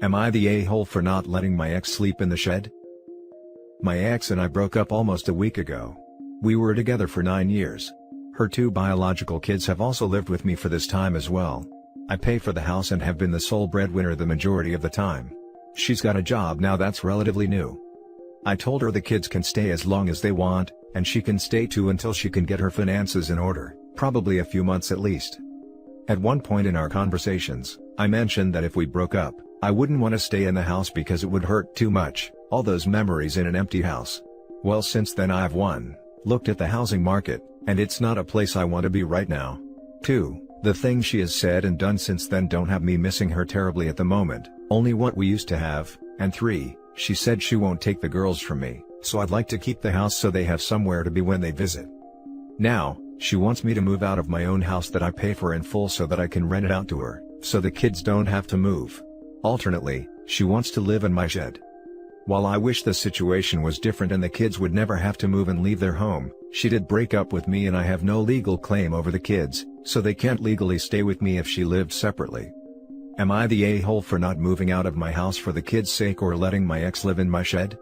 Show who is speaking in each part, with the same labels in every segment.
Speaker 1: Am I the a-hole for not letting my ex sleep in the shed? My ex and I broke up almost a week ago. We were together for 9 years. Her 2 biological kids have also lived with me for this time as well. I pay for the house and have been the sole breadwinner the majority of the time. She's got a job now that's relatively new. I told her the kids can stay as long as they want, and she can stay too until she can get her finances in order, probably a few months at least. At one point in our conversations, I mentioned that if we broke up, I wouldn't want to stay in the house because it would hurt too much, all those memories in an empty house. Well, since then I've 1. Looked at the housing market, and it's not a place I want to be right now. 2. The things she has said and done since then don't have me missing her terribly at the moment, only what we used to have, and 3. She said she won't take the girls from me, so I'd like to keep the house so they have somewhere to be when they visit. Now, she wants me to move out of my own house that I pay for in full so that I can rent it out to her, so the kids don't have to move. Alternately, she wants to live in my shed. While I wish the situation was different and the kids would never have to move and leave their home, she did break up with me and I have no legal claim over the kids, so they can't legally stay with me if she lived separately. Am I the a-hole for not moving out of my house for the kids' sake or letting my ex live in my shed?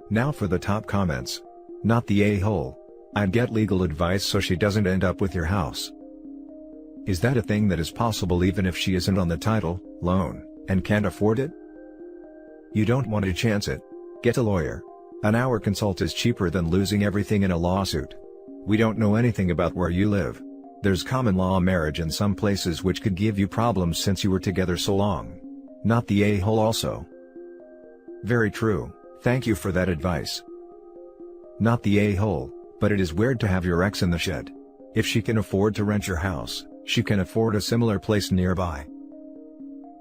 Speaker 1: Now for the top comments. Not the a-hole. I'd get legal advice so she doesn't end up with your house. Is that a thing that is possible even if she isn't on the title, loan, and can't afford it? You don't want to chance it. Get a lawyer. An hour consult is cheaper than losing everything in a lawsuit. We don't know anything about where you live. There's common law marriage in some places which could give you problems since you were together so long. Not the a-hole also. Very true, thank you for that advice. Not the a-hole, but it is weird to have your ex in the shed. If she can afford to rent your house, she can afford a similar place nearby.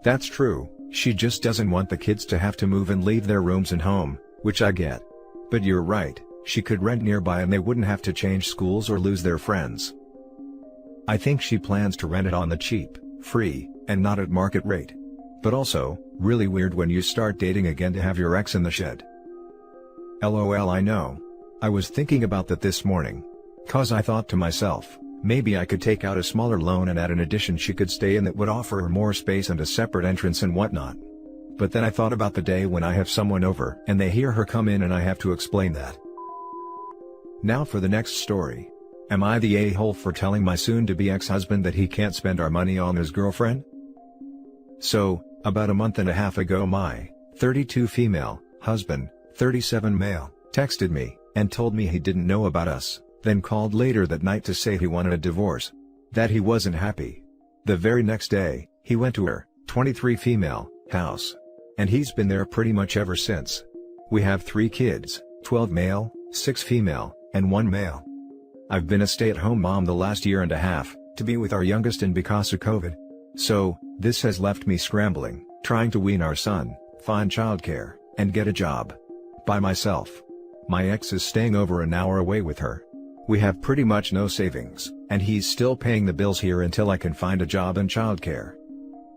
Speaker 1: That's true, she just doesn't want the kids to have to move and leave their rooms and home, which I get. But you're right, she could rent nearby and they wouldn't have to change schools or lose their friends. I think she plans to rent it on the cheap, free, and not at market rate. But also, really weird when you start dating again to have your ex in the shed. LOL, I know. I was thinking about that this morning. 'Cause I thought to myself, maybe I could take out a smaller loan and add an addition she could stay in that would offer her more space and a separate entrance and whatnot. But then I thought about the day when I have someone over and they hear her come in and I have to explain that. Now for the next story. Am I the a-hole for telling my soon-to-be ex-husband that he can't spend our money on his girlfriend? So, about a month and a half ago my 32 female husband, 37 male, texted me and told me he didn't know about us, then called later that night to say he wanted a divorce. That he wasn't happy. The very next day, he went to her, 23 female, house. And he's been there pretty much ever since. We have 3 kids, 12 male, 6 female, and 1 male. I've been a stay-at-home mom the last year and a half, to be with our youngest and because of COVID. So, this has left me scrambling, trying to wean our son, find childcare, and get a job. By myself. My ex is staying over an hour away with her. We have pretty much no savings, and he's still paying the bills here until I can find a job and childcare.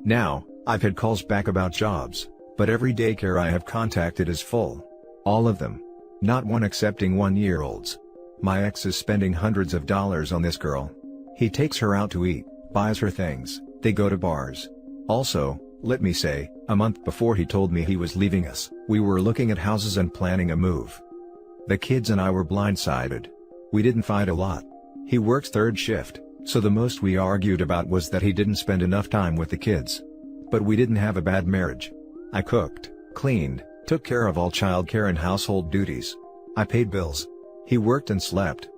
Speaker 1: Now, I've had calls back about jobs, but every daycare I have contacted is full. All of them. Not one accepting 1-year-olds. My ex is spending hundreds of dollars on this girl. He takes her out to eat, buys her things, they go to bars. Also, let me say, a month before he told me he was leaving us, we were looking at houses and planning a move. The kids and I were blindsided. We didn't fight a lot. He works 3rd shift, so the most we argued about was that he didn't spend enough time with the kids. But we didn't have a bad marriage. I cooked, cleaned, took care of all childcare and household duties. I paid bills. He worked and slept.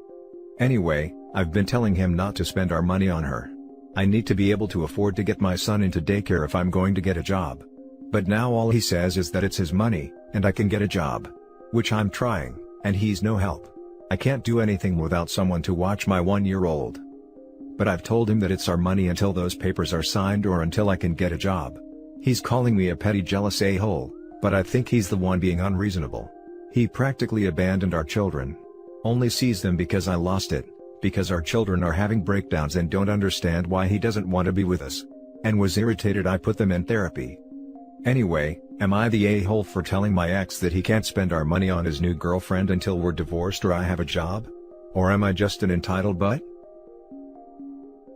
Speaker 1: Anyway, I've been telling him not to spend our money on her. I need to be able to afford to get my son into daycare if I'm going to get a job. But now all he says is that it's his money, and I can get a job. Which I'm trying, and he's no help. I can't do anything without someone to watch my 1-year-old. But I've told him that it's our money until those papers are signed or until I can get a job. He's calling me a petty jealous a-hole, but I think he's the one being unreasonable. He practically abandoned our children. Only sees them because I lost it, because our children are having breakdowns and don't understand why he doesn't want to be with us. And was irritated I put them in therapy. Anyway, am I the a-hole for telling my ex that he can't spend our money on his new girlfriend until we're divorced or I have a job? Or am I just an entitled butt?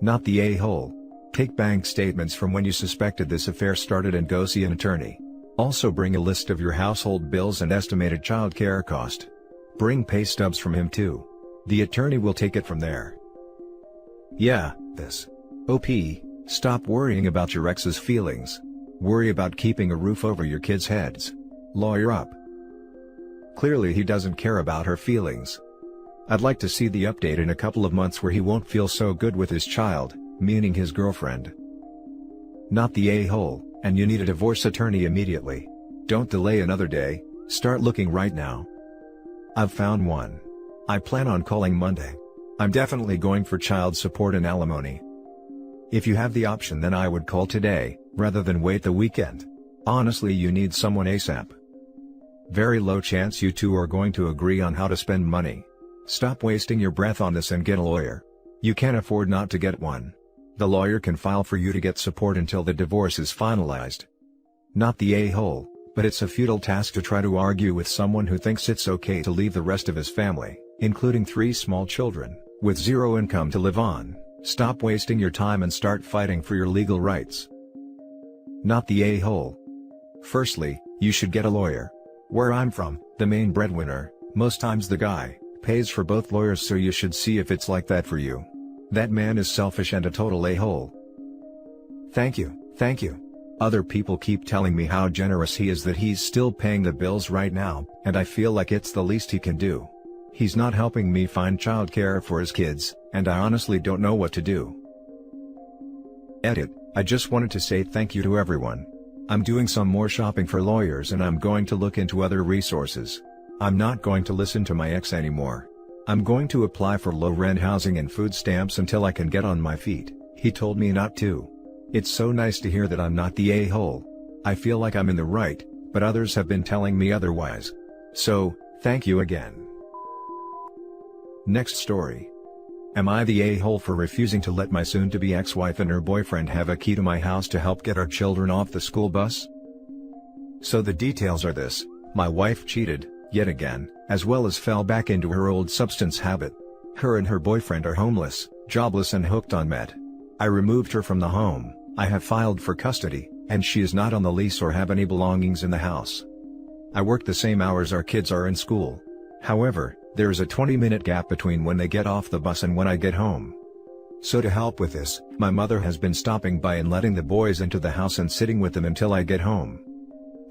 Speaker 1: Not the a-hole. Take bank statements from when you suspected this affair started and go see an attorney. Also bring a list of your household bills and estimated child care cost. Bring pay stubs from him too. The attorney will take it from there. Yeah, this. OP, stop worrying about your ex's feelings. Worry about keeping a roof over your kids' heads. Lawyer up. Clearly he doesn't care about her feelings. I'd like to see the update in a couple of months where he won't feel so good with his child, meaning his girlfriend. Not the a-hole, and you need a divorce attorney immediately. Don't delay another day, start looking right now. I've found one. I plan on calling Monday. I'm definitely going for child support and alimony. If you have the option, then I would call today, rather than wait the weekend. Honestly, you need someone ASAP. Very low chance you two are going to agree on how to spend money. Stop wasting your breath on this and get a lawyer. You can't afford not to get one. The lawyer can file for you to get support until the divorce is finalized. Not the a-hole, but it's a futile task to try to argue with someone who thinks it's okay to leave the rest of his family, including 3 small children, with 0 income to live on. Stop wasting your time and start fighting for your legal rights. Not the a-hole. Firstly, you should get a lawyer. Where I'm from, the main breadwinner, most times the guy, pays for both lawyers, so you should see if it's like that for you. That man is selfish and a total a-hole. Thank you, thank you. Other people keep telling me how generous he is, that he's still paying the bills right now, and I feel like it's the least he can do. He's not helping me find childcare for his kids, and I honestly don't know what to do. Edit, I just wanted to say thank you to everyone. I'm doing some more shopping for lawyers and I'm going to look into other resources. I'm not going to listen to my ex anymore. I'm going to apply for low-rent housing and food stamps until I can get on my feet. He told me not to. It's so nice to hear that I'm not the a-hole. I feel like I'm in the right, but others have been telling me otherwise. So, thank you again. Next story. Am I the a-hole for refusing to let my soon-to-be ex-wife and her boyfriend have a key to my house to help get our children off the school bus? So the details are this: my wife cheated, yet again, as well as fell back into her old substance habit. Her and her boyfriend are homeless, jobless and hooked on meth. I removed her from the home, I have filed for custody, and she is not on the lease or have any belongings in the house. I work the same hours our kids are in school. However, there is a 20-minute gap between when they get off the bus and when I get home. So to help with this, my mother has been stopping by and letting the boys into the house and sitting with them until I get home.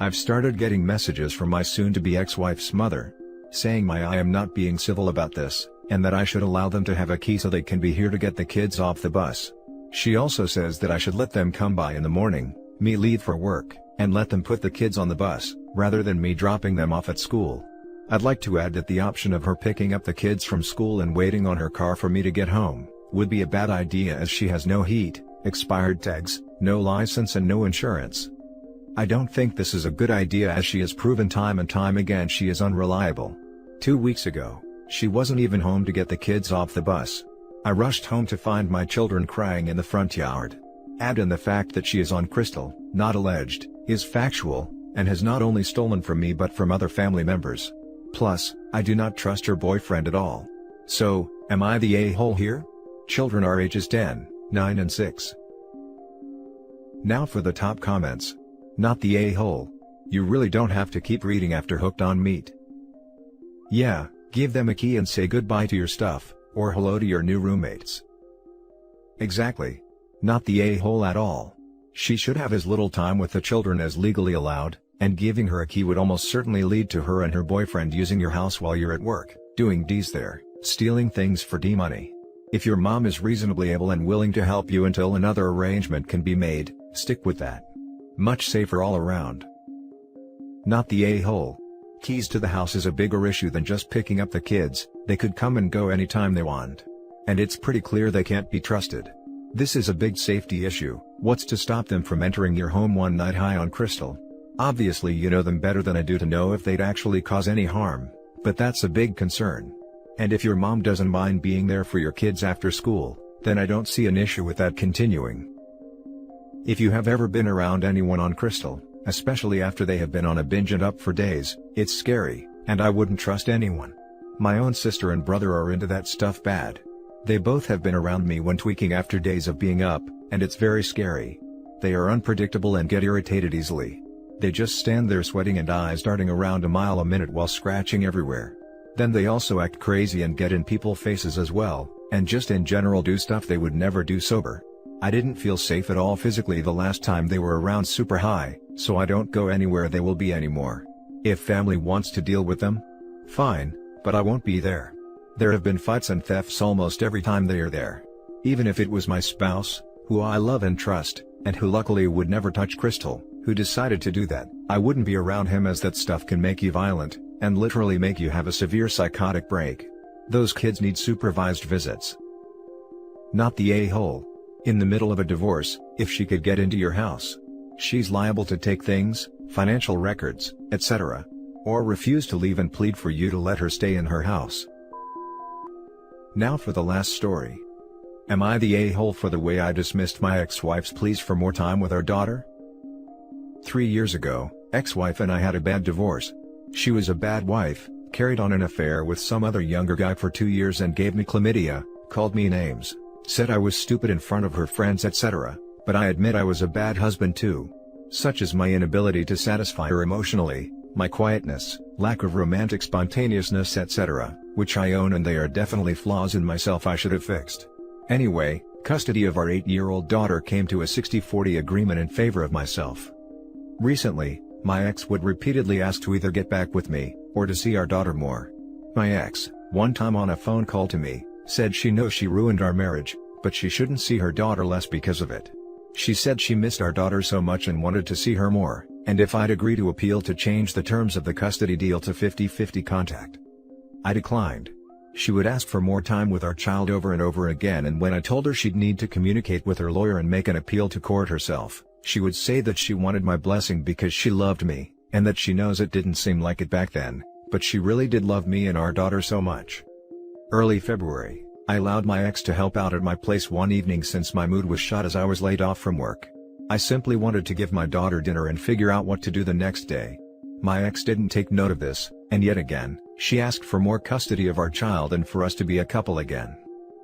Speaker 1: I've started getting messages from my soon-to-be ex-wife's mother, saying I am not being civil about this, and that I should allow them to have a key so they can be here to get the kids off the bus. She also says that I should let them come by in the morning, me leave for work, and let them put the kids on the bus, rather than me dropping them off at school. I'd like to add that the option of her picking up the kids from school and waiting on her car for me to get home would be a bad idea, as she has no heat, expired tags, no license and no insurance. I don't think this is a good idea, as she has proven time and time again she is unreliable. 2 weeks ago, she wasn't even home to get the kids off the bus. I rushed home to find my children crying in the front yard. Add in the fact that she is on crystal, not alleged, is factual, and has not only stolen from me but from other family members. Plus, I do not trust her boyfriend at all. So, am I the a-hole here? Children are ages 10, 9 and 6. Now for the top comments. Not the a-hole. You really don't have to keep reading after hooked on meat. Yeah, give them a key and say goodbye to your stuff, or hello to your new roommates. Exactly. Not the a-hole at all. She should have as little time with the children as legally allowed, and giving her a key would almost certainly lead to her and her boyfriend using your house while you're at work, doing D's there, stealing things for D money. If your mom is reasonably able and willing to help you until another arrangement can be made, stick with that. Much safer all around. Not the a-hole. Keys to the house is a bigger issue than just picking up the kids. They could come and go anytime they want. And it's pretty clear they can't be trusted. This is a big safety issue. What's to stop them from entering your home one night high on crystal? Obviously you know them better than I do to know if they'd actually cause any harm, but that's a big concern. And if your mom doesn't mind being there for your kids after school, then I don't see an issue with that continuing. If you have ever been around anyone on crystal, especially after they have been on a binge and up for days, it's scary, and I wouldn't trust anyone. My own sister and brother are into that stuff bad. They both have been around me when tweaking after days of being up, and it's very scary. They are unpredictable and get irritated easily. They just stand there sweating and eyes darting around a mile a minute while scratching everywhere. Then they also act crazy and get in people's faces as well, and just in general do stuff they would never do sober. I didn't feel safe at all physically the last time they were around super high, so I don't go anywhere they will be anymore. If family wants to deal with them, fine, but I won't be there. There have been fights and thefts almost every time they are there. Even if it was my spouse, who I love and trust, and who luckily would never touch Crystal, who decided to do that, I wouldn't be around him, as that stuff can make you violent, and literally make you have a severe psychotic break. Those kids need supervised visits. Not the a-hole. In the middle of a divorce, if she could get into your house, she's liable to take things, financial records, etc. Or refuse to leave and plead for you to let her stay in her house. Now for the last story. Am I the a-hole for the way I dismissed my ex-wife's pleas for more time with our daughter? 3 years ago, ex-wife and I had a bad divorce. She was a bad wife, carried on an affair with some other younger guy for 2 years and gave me chlamydia, called me names, said I was stupid in front of her friends, etc. But I admit I was a bad husband too. Such as my inability to satisfy her emotionally, my quietness, lack of romantic spontaneousness, etc., which I own, and they are definitely flaws in myself I should have fixed. Anyway, custody of our 8-year-old daughter came to a 60-40 agreement in favor of myself. Recently, my ex would repeatedly ask to either get back with me, or to see our daughter more. My ex, one time on a phone call to me, said she knows she ruined our marriage, but she shouldn't see her daughter less because of it. She said she missed our daughter so much and wanted to see her more, and if I'd agree to appeal to change the terms of the custody deal to 50-50 contact. I declined. She would ask for more time with our child over and over again, and when I told her she'd need to communicate with her lawyer and make an appeal to court herself, she would say that she wanted my blessing because she loved me, and that she knows it didn't seem like it back then, but she really did love me and our daughter so much. Early February, I allowed my ex to help out at my place one evening since my mood was shot as I was laid off from work. I simply wanted to give my daughter dinner and figure out what to do the next day. My ex didn't take note of this, and yet again, she asked for more custody of our child and for us to be a couple again.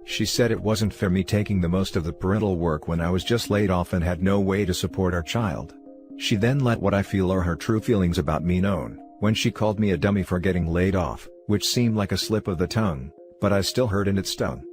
Speaker 1: She said it wasn't fair me taking the most of the parental work when I was just laid off and had no way to support our child. She then let what I feel are her true feelings about me known, when she called me a dummy for getting laid off, which seemed like a slip of the tongue, but I still heard and it stung.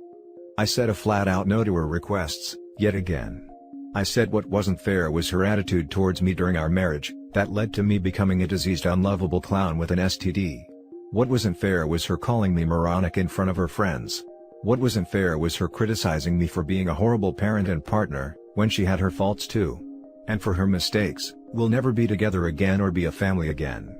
Speaker 1: I said a flat-out no to her requests, yet again. I said what wasn't fair was her attitude towards me during our marriage, that led to me becoming a diseased unlovable clown with an STD. What wasn't fair was her calling me moronic in front of her friends. What wasn't fair was her criticizing me for being a horrible parent and partner, when she had her faults too. And for her mistakes, we'll never be together again or be a family again.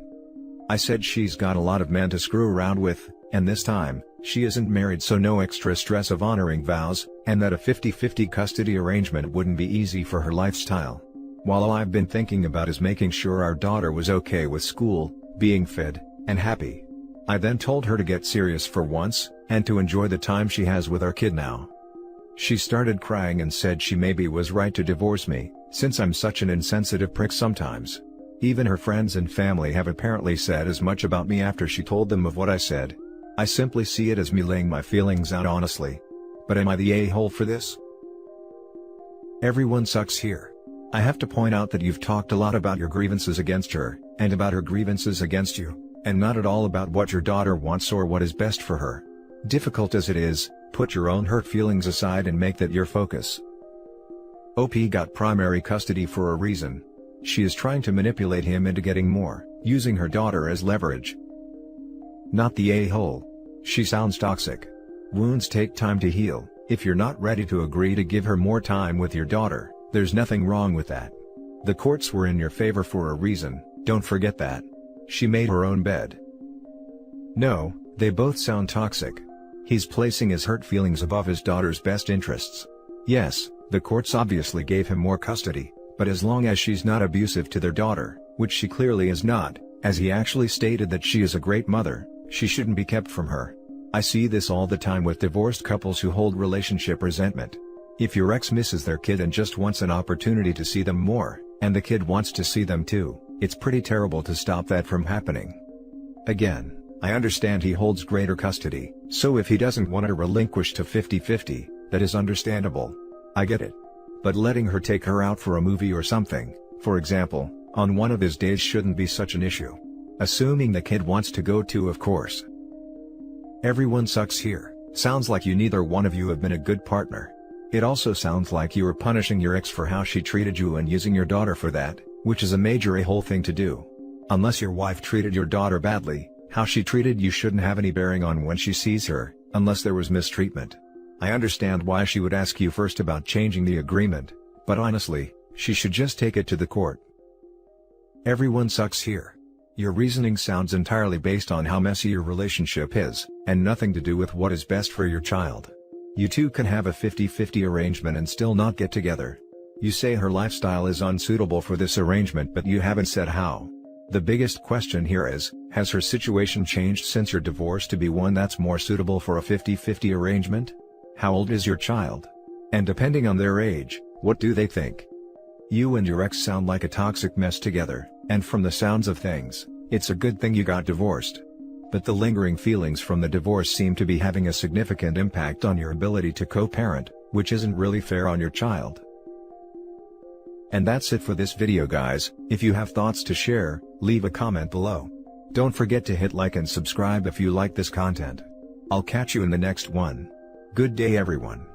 Speaker 1: I said she's got a lot of men to screw around with, and this time, she isn't married, so no extra stress of honoring vows, and that a 50-50 custody arrangement wouldn't be easy for her lifestyle. While all I've been thinking about is making sure our daughter was okay with school, being fed, and happy. I then told her to get serious for once, and to enjoy the time she has with our kid now. She started crying and said she maybe was right to divorce me, since I'm such an insensitive prick sometimes. Even her friends and family have apparently said as much about me after she told them of what I said. I simply see it as me laying my feelings out honestly. But am I the a-hole for this? Everyone sucks here. I have to point out that you've talked a lot about your grievances against her, and about her grievances against you, and not at all about what your daughter wants or what is best for her. Difficult as it is, put your own hurt feelings aside and make that your focus. OP got primary custody for a reason. She is trying to manipulate him into getting more, using her daughter as leverage. Not the a-hole. She sounds toxic. Wounds take time to heal. If you're not ready to agree to give her more time with your daughter, there's nothing wrong with that. The courts were in your favor for a reason, don't forget that. She made her own bed. No, they both sound toxic. He's placing his hurt feelings above his daughter's best interests. Yes, the courts obviously gave him more custody, but as long as she's not abusive to their daughter, which she clearly is not, as he actually stated that she is a great mother, she shouldn't be kept from her. I see this all the time with divorced couples who hold relationship resentment. If your ex misses their kid and just wants an opportunity to see them more, and the kid wants to see them too, it's pretty terrible to stop that from happening. Again, I understand he holds greater custody, so if he doesn't want to relinquish to 50-50, that is understandable. I get it. But letting her take her out for a movie or something, for example, on one of his days shouldn't be such an issue. Assuming the kid wants to go too, of course. Everyone sucks here. Sounds like neither one of you have been a good partner. It also sounds like you were punishing your ex for how she treated you and using your daughter for that, which is a major a-hole thing to do. Unless your wife treated your daughter badly, how she treated you shouldn't have any bearing on when she sees her, unless there was mistreatment. I understand why she would ask you first about changing the agreement, but honestly, she should just take it to the court. Everyone sucks here. Your reasoning sounds entirely based on how messy your relationship is, and nothing to do with what is best for your child. You two can have a 50-50 arrangement and still not get together. You say her lifestyle is unsuitable for this arrangement, but you haven't said how. The biggest question here is, has her situation changed since your divorce to be one that's more suitable for a 50-50 arrangement? How old is your child? And depending on their age, what do they think? You and your ex sound like a toxic mess together, and from the sounds of things, it's a good thing you got divorced. But the lingering feelings from the divorce seem to be having a significant impact on your ability to co-parent, which isn't really fair on your child. And that's it for this video, guys. If you have thoughts to share, leave a comment below. Don't forget to hit like and subscribe if you like this content. I'll catch you in the next one. Good day, everyone.